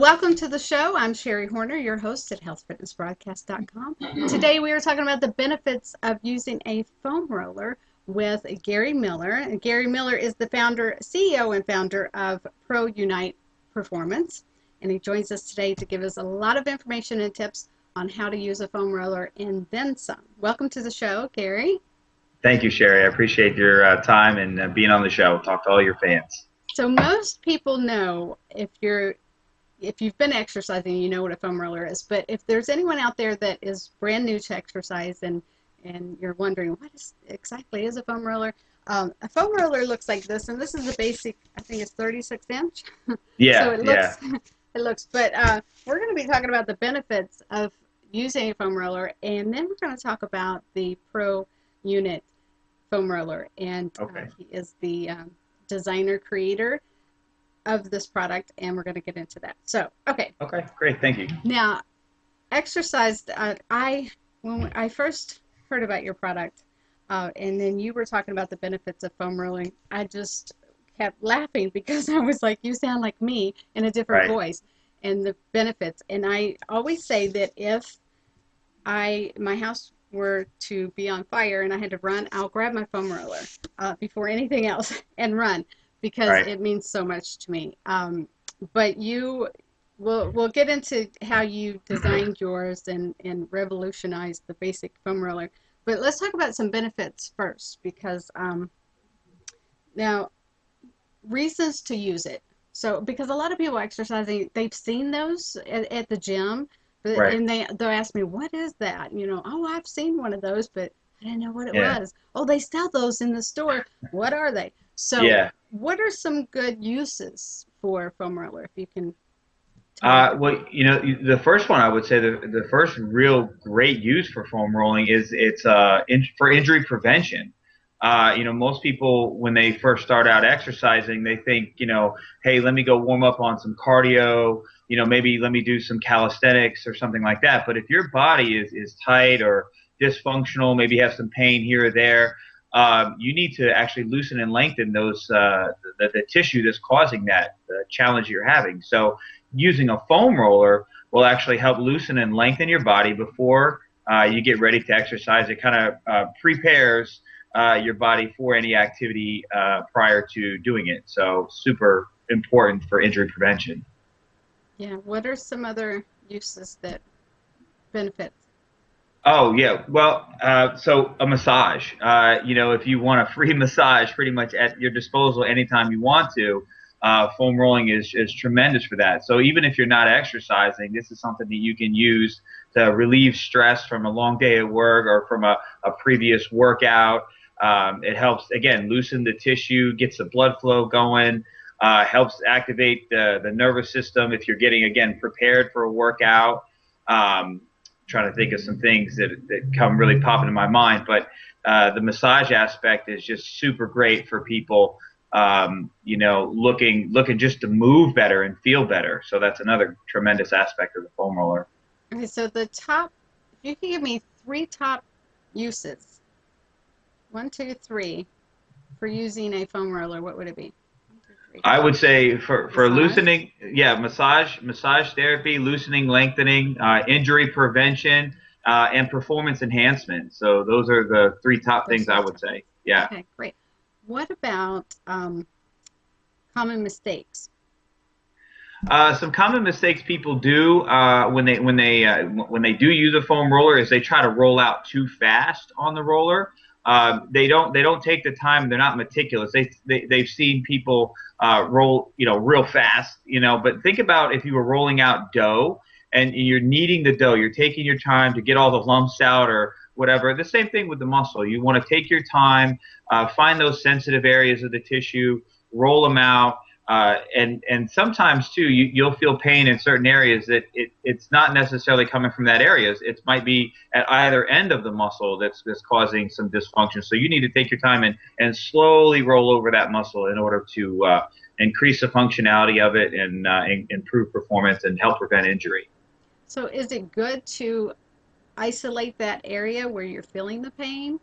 Welcome to the show. I'm Sherry Horner, your host at healthfitnessbroadcast.com. Today we are talking about the benefits of using a foam roller with Gary Miller. And Gary Miller is the CEO and founder of ProUnit Performance. And he joins us today to give us a lot of information and tips on how to use a foam roller and then some. Welcome to the show, Gary. Thank you, Sherry. I appreciate your time and being on the show. Talk to all your fans. So most people know if you've been exercising, you know what a foam roller is. But if there's anyone out there that is brand new to exercise and you're wondering exactly is a foam roller, a foam roller looks like this, and this is a basic. I think it's 36 inch. Yeah, so it looks, it looks. But we're going to be talking about the benefits of using a foam roller, and then we're going to talk about the ProUnit foam roller, and he is the designer creator of this product, and we're going to get into that. So, okay, great, thank you. Now, exercise. When I first heard about your product, and then you were talking about the benefits of foam rolling, I just kept laughing because I was like, you sound like me in a different voice, and the benefits. And I always say that if my house were to be on fire and I had to run, I'll grab my foam roller before anything else and run, because it means so much to me. But we'll get into how you designed yours and revolutionized the basic foam roller. But let's talk about some benefits first, because now reasons to use it. So because a lot of people exercising, they've seen those at the gym, and they'll ask me, what is that? You know, oh, I've seen one of those, but I didn't know what it was. Oh, they sell those in the store. What are they? So what are some good uses for foam roller, if you can tell me? Well, you know, the first one I would say the first real great use for foam rolling is it's for injury prevention. You know, most people when they first start out exercising, they think, you know, hey, let me go warm up on some cardio, you know, maybe let me do some calisthenics or something like that. But if your body is tight or dysfunctional, maybe have some pain here or there, you need to actually loosen and lengthen those the tissue that's causing that challenge you're having. So using a foam roller will actually help loosen and lengthen your body before you get ready to exercise. It kind of prepares your body for any activity prior to doing it. So super important for injury prevention. Yeah. What are some other uses that benefit? Oh, yeah. Well, so a massage. You know, if you want a free massage pretty much at your disposal anytime you want to, foam rolling is tremendous for that. So even if you're not exercising, this is something that you can use to relieve stress from a long day at work or from a previous workout. It helps, again, loosen the tissue, gets the blood flow going, helps activate the nervous system if you're getting, again, prepared for a workout. Trying to think of some things that come really popping in my mind, but the massage aspect is just super great for people, you know, looking just to move better and feel better. So that's another tremendous aspect of the foam roller. Okay, so the top, if you can give me 3 top uses, 1, 2, 3, for using a foam roller, what would it be? 1, 2, 3. I would say for loosening, massage therapy, loosening, lengthening, injury prevention, and performance enhancement. So those are the 3 top things I would say. Yeah. Okay, great. What about common mistakes? Some common mistakes people do when they do use a foam roller is they try to roll out too fast on the roller. They don't take the time. They're not meticulous. They've seen people roll, you know, real fast, you know. But think about if you were rolling out dough and you're kneading the dough. You're taking your time to get all the lumps out or whatever. The same thing with the muscle. You want to take your time, find those sensitive areas of the tissue, roll them out. And sometimes too, you'll feel pain in certain areas that it's not necessarily coming from that area. It might be at either end of the muscle that's causing some dysfunction. So you need to take your time and slowly roll over that muscle in order to increase the functionality of it and improve performance and help prevent injury. So is it good to isolate that area where you're feeling the pain?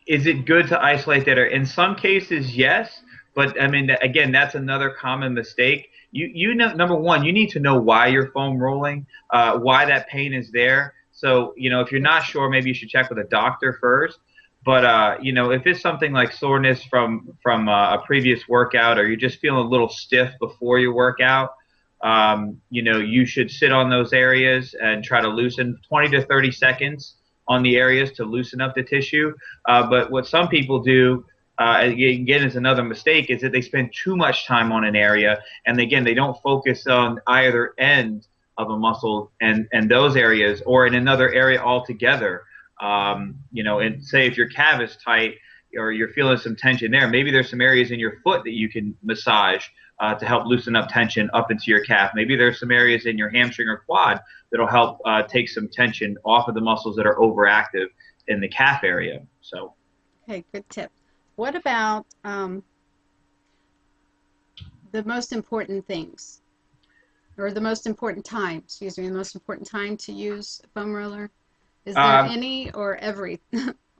Is it good to isolate that area? In some cases, yes. But I mean, again, that's another common mistake. you know, number one, you need to know why you're foam rolling, why that pain is there. So, you know, if you're not sure, maybe you should check with a doctor first. But you know, if it's something like soreness from a previous workout, or you're just feeling a little stiff before your workout, you know, you should sit on those areas and try to loosen 20 to 30 seconds on the areas to loosen up the tissue. But what some people do, again, is another mistake, is that they spend too much time on an area, and again, they don't focus on either end of a muscle and those areas, or in another area altogether. You know, and say if your calf is tight or you're feeling some tension there, maybe there's some areas in your foot that you can massage to help loosen up tension up into your calf. Maybe there's some areas in your hamstring or quad that'll help take some tension off of the muscles that are overactive in the calf area. So, Okay, good tip. What about the most important things, or the most important time, excuse me, the most important time to use a foam roller? Is there um, any, or every,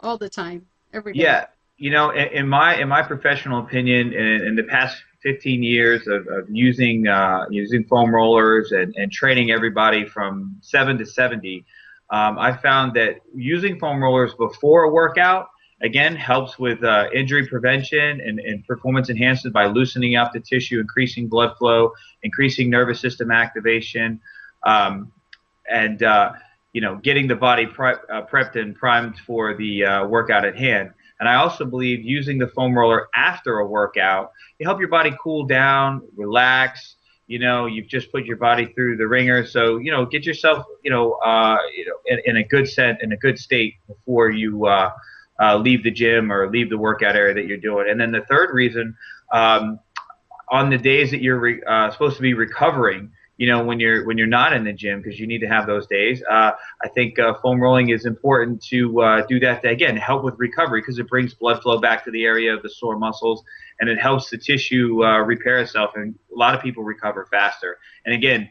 all the time, every day? yeah, you know, in my professional opinion, in the past 15 years of using foam rollers and training everybody from 7 to 70, I found that using foam rollers before a workout again helps with injury prevention and performance enhancement by loosening up the tissue, increasing blood flow, increasing nervous system activation, um, and you know, getting the body prepped and primed for the workout at hand. And I also believe using the foam roller after a workout, you help your body cool down, relax. You know, you've just put your body through the ringer, so you know, get yourself, in a good in a good state before you leave the gym or leave the workout area that you're doing. And then the third reason, um, on the days that you're supposed to be recovering, you know, when you're not in the gym, because you need to have those days. I think foam rolling is important to do that to, again, help with recovery, because it brings blood flow back to the area of the sore muscles, and it helps the tissue repair itself, and a lot of people recover faster. And again,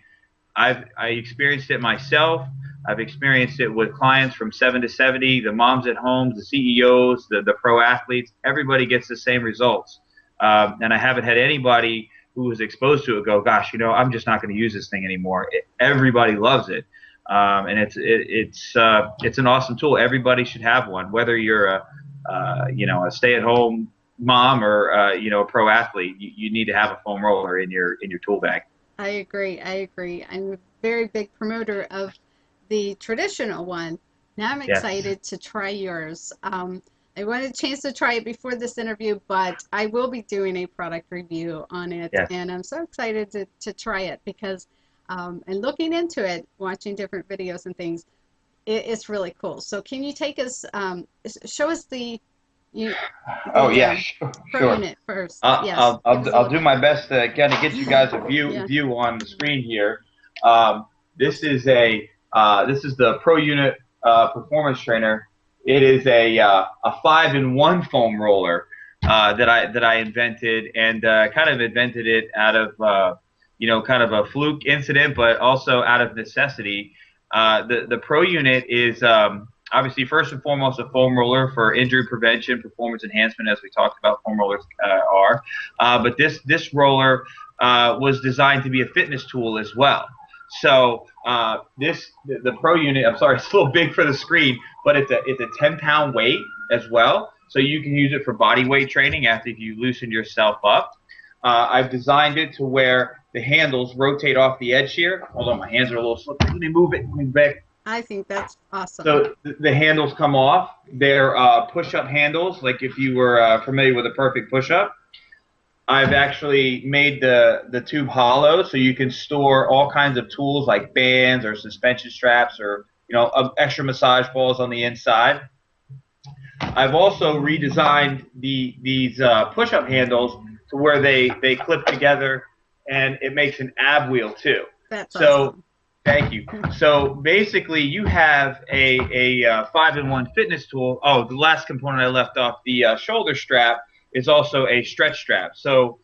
I experienced it myself. I've experienced it with clients from 7 to 70, the moms at home, the CEOs, the pro athletes. Everybody gets the same results. And I haven't had anybody who was exposed to it go, gosh, you know, I'm just not going to use this thing anymore. Everybody loves it. And it's an awesome tool. Everybody should have one, whether you're a stay-at-home mom or a pro athlete. You need to have a foam roller in your tool bag. I agree. I agree. I'm a very big promoter of the traditional one. Now I'm Yes. excited to try yours. I wanted a chance to try it before this interview, but I will be doing a product review on it, Yes. and I'm so excited to try it because, and looking into it, watching different videos and things, it's really cool. So can you take us, show us you, Oh the yeah, sure. Pro Sure. Unit first? I'll, Yes, I'll, give I'll us a I'll look. do my best to kind of get you guys a Yeah. view on the screen here. This is the ProUnit performance trainer. It is a 5-in-1 foam roller that I invented, and kind of invented it out of kind of a fluke incident, but also out of necessity. The ProUnit is obviously first and foremost a foam roller for injury prevention, performance enhancement, as we talked about. Foam rollers are, but this roller was designed to be a fitness tool as well. So the ProUnit, I'm sorry, it's a little big for the screen, but it's a 10-pound weight as well. So you can use it for body weight training after you loosen yourself up. I've designed it to where the handles rotate off the edge here. Hold on, my hands are a little slippery. Let me move it. Let me back. I think that's awesome. So the handles come off. They're push-up handles, like if you were familiar with a perfect push-up. I've actually made the tube hollow, so you can store all kinds of tools like bands or suspension straps, or extra massage balls on the inside. I've also redesigned these push-up handles to where they clip together, and it makes an ab wheel too. That's So awesome. thank you. So basically, you have a 5-in-1 fitness tool. Oh, the last component I left off, the shoulder strap, is also a stretch strap. So,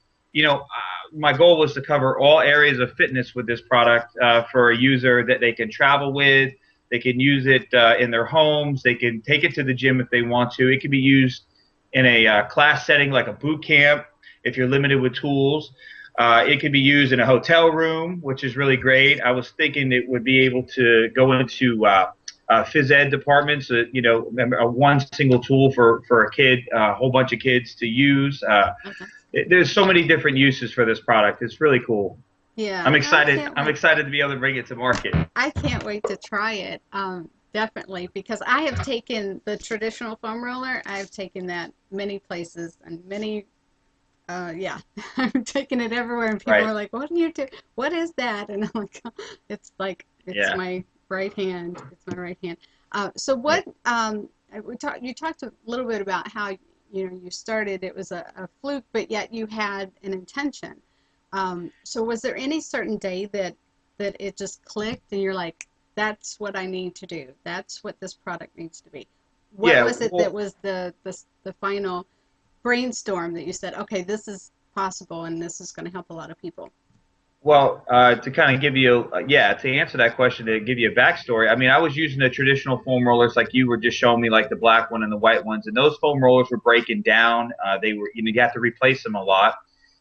my goal was to cover all areas of fitness with this product for a user that they can travel with. They can use it in their homes. They can take it to the gym if they want to. It can be used in a class setting like a boot camp if you're limited with tools. It could be used in a hotel room, which is really great. I was thinking it would be able to go into phys ed departments, a one single tool for a kid, a whole bunch of kids to use. Oh, that's There's so many different uses for this product. It's really cool. I'm yeah. I excited. can't I'm wait. excited to be able to bring it to market. I can't wait to try it. Definitely, because I have taken the traditional foam roller. I've taken that many places and many. Yeah, I'm taking it everywhere, and people Right. are like, "What do you do? What is that?" And I'm like it's Yeah. my right hand. It's my right hand. So Yeah. what? You talked a little bit about how you started. It was a fluke, but yet you had an intention. So was there any certain day that it just clicked, and you're like, "That's what I need to do. That's what this product needs to be." What Yeah. was it that Well, was the final brainstorm that you said, okay, this is possible and this is going to help a lot of people? To kind of give you, yeah, to answer that question, to give you a backstory, I mean, I was using the traditional foam rollers like you were just showing me, like the black one and the white ones, and those foam rollers were breaking down. They were, you have to replace them a lot,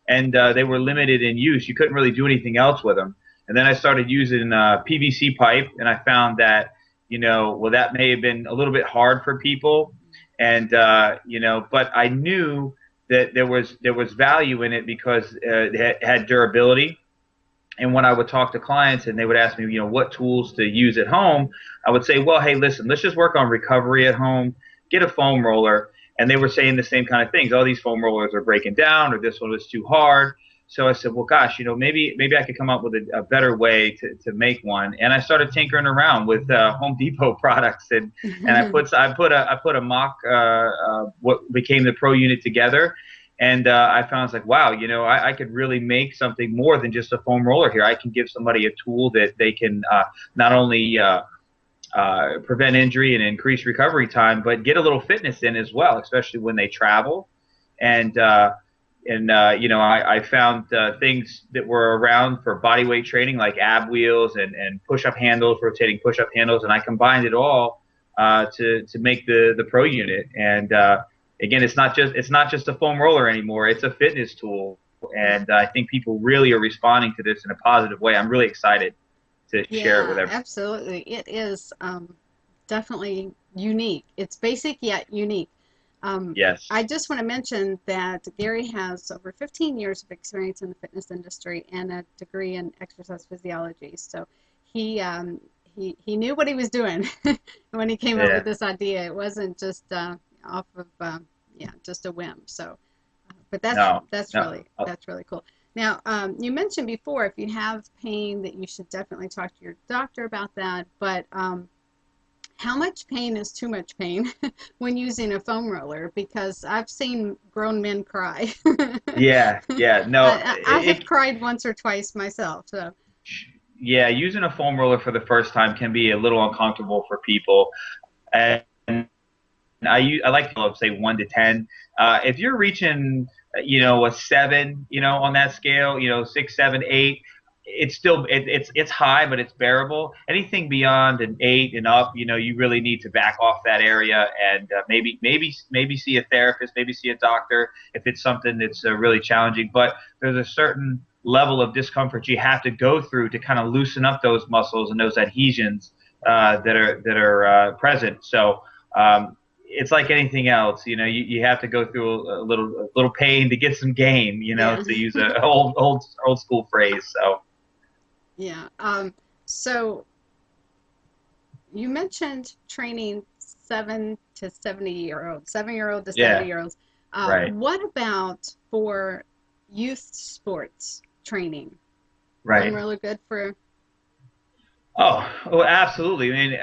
and they were limited in use. You couldn't really do anything else with them. And then I started using PVC pipe, and I found that, well, that may have been a little bit hard for people, and but I knew that there was value in it because it had durability. And when I would talk to clients and they would ask me, what tools to use at home, I would say, well, hey, listen, let's just work on recovery at home, get a foam roller. And they were saying the same kind of things. Oh, these foam rollers are breaking down, or this one was too hard. So I said, well, gosh, maybe I could come up with a better way to make one. And I started tinkering around with Home Depot products, and I put a mock what became the ProUnit together, and I found it's like, wow, I could really make something more than just a foam roller here. I can give somebody a tool that they can not only prevent injury and increase recovery time, but get a little fitness in as well, especially when they travel. And I found things that were around for body weight training, like ab wheels and push-up handles, rotating push-up handles, and I combined it all to make the ProUnit. And again, it's not just a foam roller anymore. It's a fitness tool, Yeah. and I think people really are responding to this in a positive way. I'm really excited to share it with Yeah, everyone. absolutely. It is definitely unique. It's basic yet unique. Um, Yes. I just want to mention that Gary has over 15 years of experience in the fitness industry and a degree in exercise physiology. So he he knew what he was doing when he came up with Yeah. this idea. It wasn't just off of yeah, just a whim. So, but No. that's No. really cool. Now, you mentioned before if you have pain that you should definitely talk to your doctor about that. But how much pain is too much pain when using a foam roller? Because I've seen grown men cry. Yeah. Yeah. No. I have cried once or twice myself. So, Yeah. Using a foam roller for the first time can be a little uncomfortable for people. And I like to say 1 to 10. If you're reaching, a 7, on that scale, 6, 7, 8, it's high, but it's bearable. Anything beyond an 8 and up, you really need to back off that area and maybe see a therapist, maybe see a doctor if it's something that's really challenging. But there's a certain level of discomfort you have to go through to kind of loosen up those muscles and those adhesions that are present. So. It's like anything else, you have to go through a little pain to get some gain, yeah. to use a old school phrase. So Yeah. So you mentioned training 7-year-old to 70 yeah, year olds. right, What about for youth sports training? Foam right. roller good for? Oh, absolutely. I mean,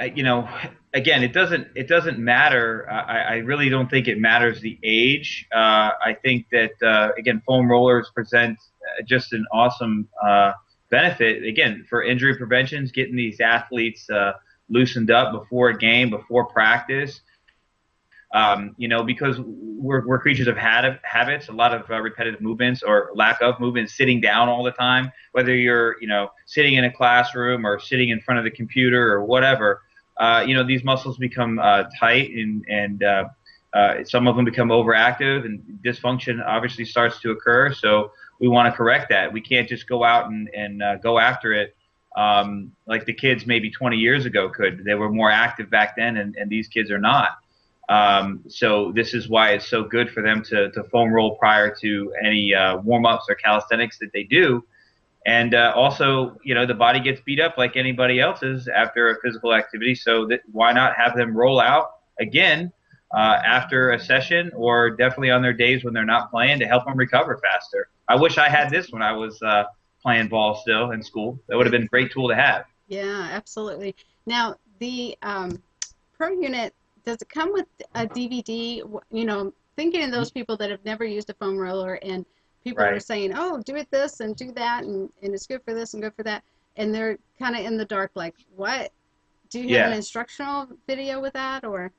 again, it doesn't matter. I really don't think it matters the age. I think that again, foam rollers present just an awesome benefit. Again, for injury preventions, getting these athletes loosened up before a game, before practice. Because we're creatures of habits, a lot of repetitive movements or lack of movement, sitting down all the time, whether you're, sitting in a classroom or sitting in front of the computer or whatever, these muscles become tight and some of them become overactive and dysfunction obviously starts to occur. So we want to correct that. We can't just go out and go after it like the kids maybe 20 years ago could. They were more active back then, and these kids are not. So this is why it's so good for them to foam roll prior to any warm-ups or calisthenics that they do. And also, you know, the body gets beat up like anybody else's after a physical activity. So that, why not have them roll out again after a session, or definitely on their days when they're not playing, to help them recover faster. I wish I had this when I was playing ball still in school. That would have been a great tool to have. Yeah, absolutely. Now, the Pro Unit, does it come with a DVD? You know, thinking of those people that have never used a foam roller and people are Right. saying, oh, do it this and do that, and it's good for this and good for that. And they're kind of in the dark, like, what? Do you have an Yeah. instructional video with that or?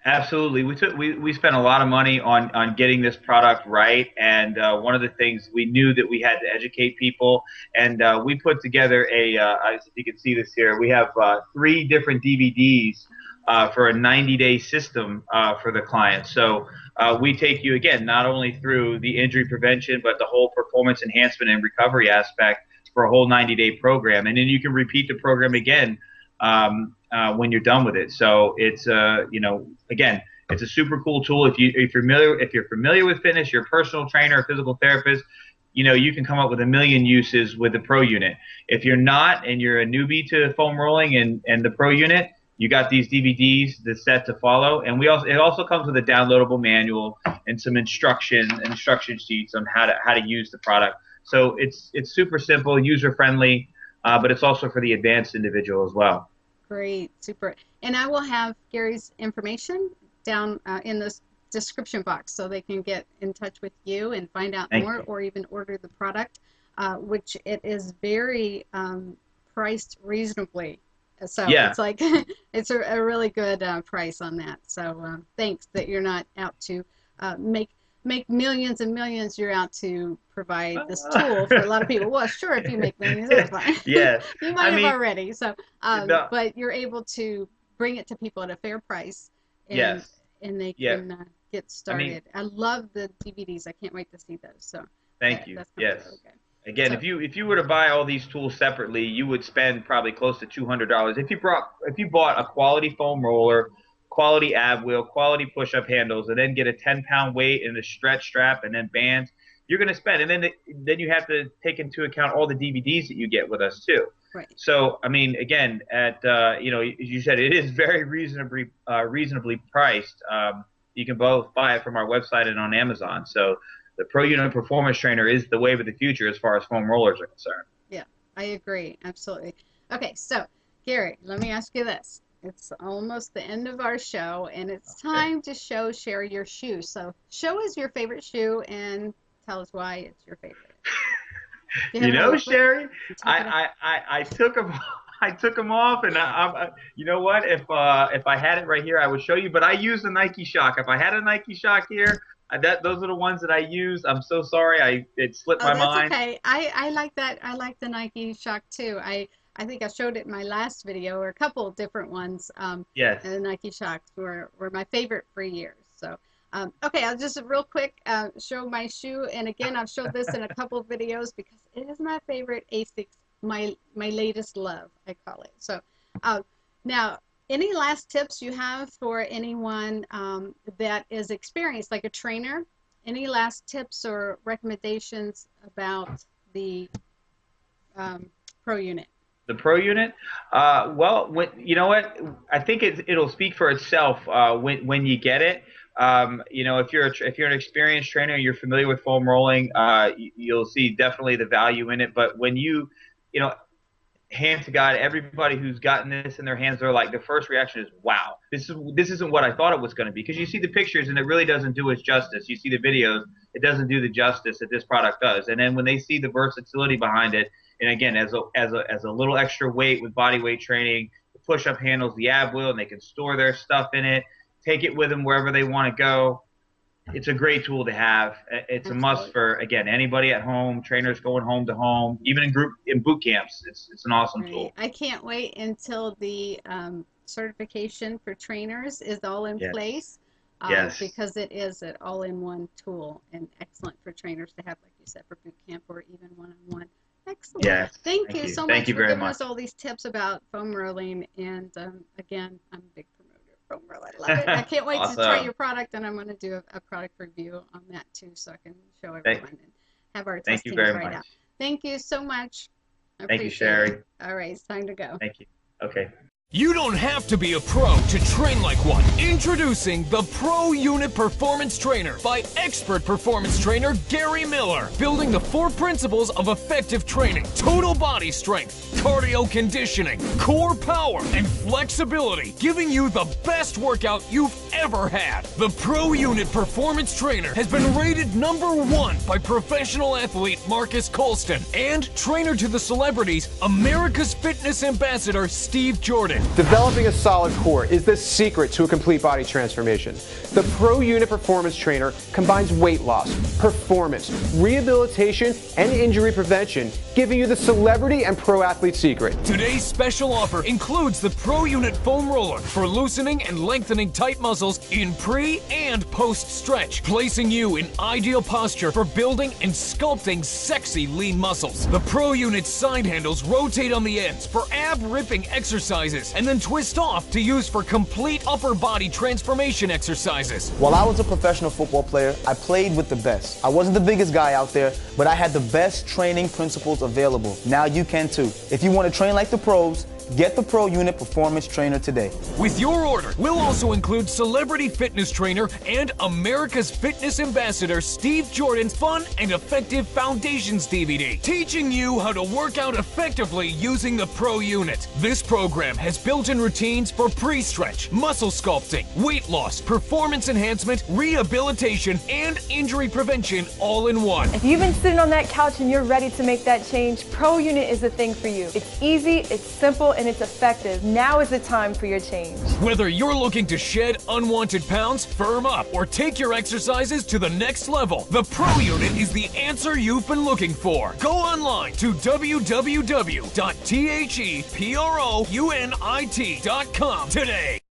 Absolutely. We spent a lot of money on getting this product right, and one of the things we knew that we had to educate people, and we put together if you can see this here, we have 3 different DVDs for a 90-day system for the client. So we take you again not only through the injury prevention, but the whole performance enhancement and recovery aspect for a whole 90-day program, and then you can repeat the program again when you're done with it. So it's you know, again, it's a super cool tool. If you're familiar with fitness, you're a personal trainer, a physical therapist, you know, you can come up with a million uses with the Pro Unit. If you're not and you're a newbie to foam rolling and the Pro Unit, you got these DVDs, the set to follow, and it also comes with a downloadable manual and some instruction sheets on how to use the product. So it's super simple, user friendly, but it's also for the advanced individual as well. Great, super. And I will have Gary's information down in the description box so they can get in touch with you and find out Thank more you. or even order the product, which it is very priced reasonably. So Yeah. it's like it's a really good price on that. So thanks that you're not out to make millions and millions. You're out to provide this tool for a lot of people. Well, sure, if you make millions, that's fine. Yes. You I might have mean, already. So, the but you're able to bring it to people at a fair price, and yes. they Yeah. can get I mean, started. I love the DVDs. I can't wait to see those. So thank you. that's gonna be really Yes. good. Again, So if you were to buy all these tools separately, you would spend probably close to $200. If you bought a quality foam roller, quality ab wheel, quality push-up handles, and then get a 10-pound weight and a stretch strap and then bands, you're going to spend. And then you have to take into account all the DVDs that you get with us too. right. So I mean, again, at you know, as you said, it is very reasonably priced. You can both buy it from our website and on Amazon. So the Pro Unit Performance Trainer is the wave of the future as far as foam rollers are concerned. Yeah, I agree. Absolutely. Okay, so Gary, let me ask you this. It's almost the end of our show, and it's Okay. time to share your shoe. So show us your favorite shoe and tell us why it's your favorite. Do you have You it know, really quick? Sherry, And take it off. I took them I took them off, and you know what? If I had it right here, I would show you. But I use the Nike Shock. If I had a Nike Shock here, those are the ones that I use. I'm so sorry, it slipped Oh, my that's mind. okay. I like that. I like the Nike Shock too. I think I showed it in my last video or a couple of different ones. Yes. And the Nike Shocks were my favorite for years. So, okay, I'll just real quick show my shoe. And again, I've showed this in a couple of videos because it is my favorite ASICS, my latest love, I call it. So, uh, now, any last tips you have for anyone that is experienced, like a trainer? Any last tips or recommendations about the Pro Unit? The Pro Unit, well, you know what? I think it'll speak for itself when you get it. You know, if you're an experienced trainer, you're familiar with foam rolling, you'll see definitely the value in it. But when you know, hand to God, everybody who's gotten this in their hands, they're like, the first reaction is, "Wow, this isn't what I thought it was going to be." Because you see the pictures and it really doesn't do it justice. You see the videos, it doesn't do the justice that this product does. And then when they see the versatility behind it, and again, as a little extra weight with body weight training, the push-up handles, the ab wheel, and they can store their stuff in it, take it with them wherever they want to go. It's a great tool to have. It's a must Absolutely. for, again, anybody at home, trainers going home to home, even in boot camps. It's an awesome Right. tool. I can't wait until the certification for trainers is all in Yes. place. Yes. because it is an all-in-one tool and excellent for trainers to have, like you said, for boot camp or even one-on-one. Excellent. Yes. Thank Thank you you. so Thank much you for very giving much. us all these tips about foam rolling. And again, I'm a big promoter of foam roll. I love it. I can't wait to try Awesome. your product, and I'm going to do a product review on that too, so I can show Thank, everyone and have our thank test you team very try it much. out. Thank you so much. I Thank you, appreciate it. Sherry. All right, it's time to go. Thank you. Okay. You don't have to be a pro to train like one. Introducing the ProUnit Performance Trainer by expert performance trainer Gary Miller. Building the 4 principles of effective training: total body strength, cardio conditioning, core power, and flexibility, giving you the best workout you've ever had. The ProUnit Performance Trainer has been rated #1 by professional athlete Marcus Colston and trainer to the celebrities America's Fitness Ambassador Steve Jordan. Developing a solid core is the secret to a complete body transformation. The ProUnit Performance Trainer combines weight loss, performance, rehabilitation, and injury prevention, giving you the celebrity and pro athlete secret. Today's special offer includes the ProUnit Foam Roller for loosening and lengthening tight muscles in pre- and post-stretch, placing you in ideal posture for building and sculpting sexy lean muscles. The ProUnit side handles rotate on the ends for ab-ripping exercises and then twist off to use for complete upper body transformation exercises. While I was a professional football player, I played with the best. I wasn't the biggest guy out there, but I had the best training principles available. Now you can too. If you want to train like the pros, get the ProUnit Performance Trainer today. With your order, we'll also include celebrity fitness trainer and America's Fitness Ambassador Steve Jordan's Fun and Effective Foundations DVD, teaching you how to work out effectively using the ProUnit. This program has built-in routines for pre-stretch, muscle sculpting, weight loss, performance enhancement, rehabilitation, and injury prevention all in one. If you've been sitting on that couch and you're ready to make that change, ProUnit is the thing for you. It's easy, it's simple, and it's effective. Now is the time for your change. Whether you're looking to shed unwanted pounds, firm up, or take your exercises to the next level, the ProUnit is the answer you've been looking for. Go online to www.theprounit.com today.